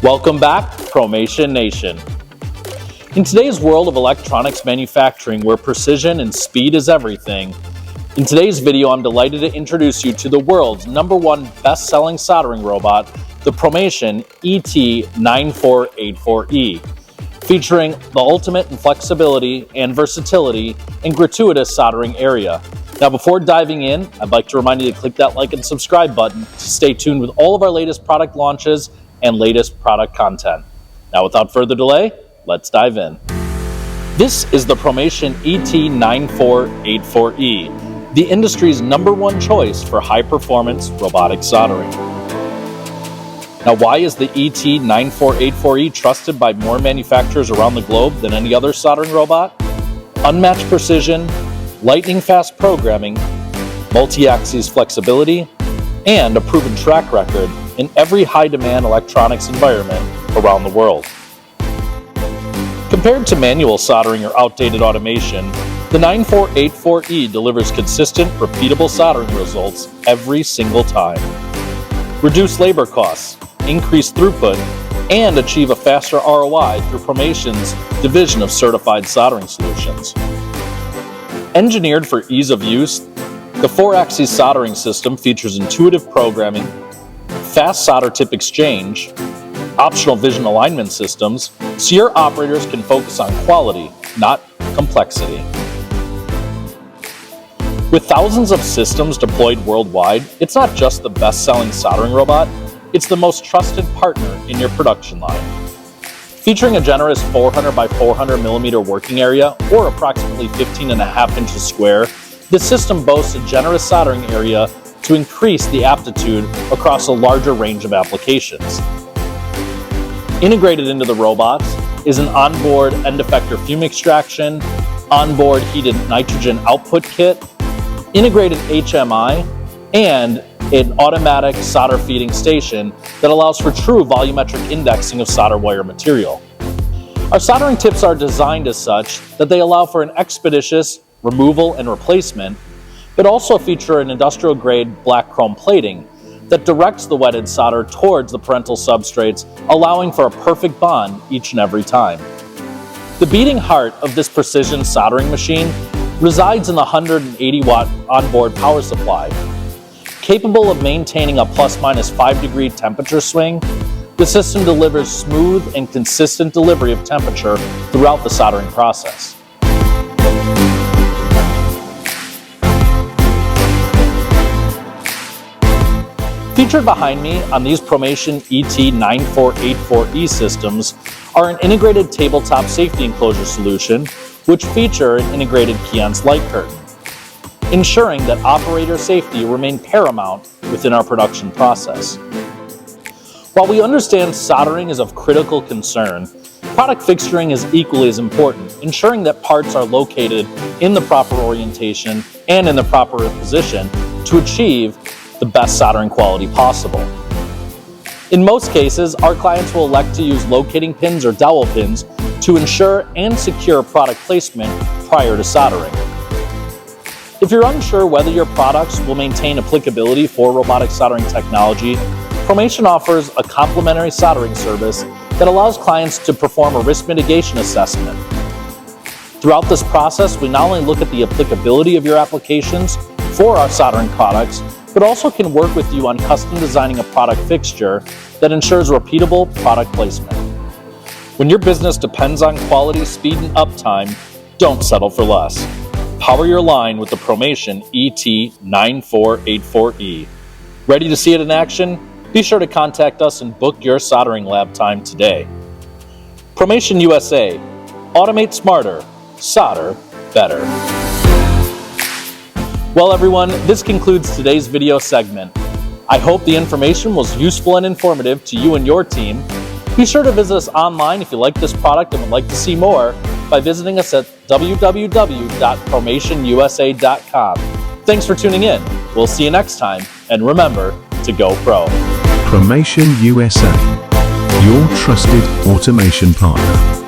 Welcome back, PROMATION Nation. In today's world of electronics manufacturing where precision and speed is everything, in today's video I'm delighted to introduce you to the world's #1 best-selling soldering robot, the PROMATION ET9484E, featuring the ultimate in flexibility and versatility and gratuitous soldering area. Now before diving in, I'd like to remind you to click that like and subscribe button to stay tuned with all of our latest product launches and latest product content. Now without further delay, let's dive in. This is the PROMATION ET9484E, the industry's #1 choice for high-performance robotic soldering. Now why is the ET9484E trusted by more manufacturers around the globe than any other soldering robot? Unmatched precision, lightning-fast programming, multi-axis flexibility, and a proven track record in every high-demand electronics environment around the world. Compared to manual soldering or outdated automation, the 9484E delivers consistent, repeatable soldering results every single time. Reduce labor costs, increase throughput, and achieve a faster ROI through PROMATION's division of certified soldering solutions. Engineered for ease of use, the 4-axis soldering system features intuitive programming, fast solder tip exchange, optional vision alignment systems, so your operators can focus on quality, not complexity. With thousands of systems deployed worldwide, it's not just the best-selling soldering robot, it's the most trusted partner in your production line. Featuring a generous 400 by 400 millimeter working area, or approximately 15.5 inches square, the system boasts a generous soldering area to increase the aptitude across a larger range of applications. Integrated into the robots is an onboard End-Effector fume extraction, onboard heated nitrogen output kit, integrated HMI, and an automatic solder feeding station that allows for true volumetric indexing of solder wire material. Our soldering tips are designed as such that they allow for an expeditious removal and replacement, but also feature an industrial-grade black chrome plating that directs the wetted solder towards the parental substrates, allowing for a perfect bond each and every time. The beating heart of this precision soldering machine resides in the 180-watt onboard power supply. Capable of maintaining a ±5 degree temperature swing, the system delivers smooth and consistent delivery of temperature throughout the soldering process. Featured behind me on these PROMATION ET9484E systems are an integrated tabletop safety enclosure solution, which feature an integrated kiosk light curtain, ensuring that operator safety remain paramount within our production process. While we understand soldering is of critical concern, product fixturing is equally as important, ensuring that parts are located in the proper orientation and in the proper position to achieve the best soldering quality possible. In most cases, our clients will elect to use locating pins or dowel pins to ensure and secure product placement prior to soldering. If you're unsure whether your products will maintain applicability for robotic soldering technology, PROMATION offers a complimentary soldering service that allows clients to perform a risk mitigation assessment. Throughout this process, we not only look at the applicability of your applications for our soldering products, but also can work with you on custom designing a product fixture that ensures repeatable product placement. When your business depends on quality, speed, and uptime, don't settle for less. Power your line with the PROMATION ET9484E. Ready to see it in action? Be sure to contact us and book your soldering lab time today. PROMATION USA. Automate smarter. Solder better. Well everyone, this concludes today's video segment. I hope the information was useful and informative to you and your team. Be sure to visit us online if you like this product and would like to see more by visiting us at www.PROMATIONUSA.com. Thanks for tuning in. We'll see you next time, and remember to go pro. PROMATION USA, your trusted automation partner.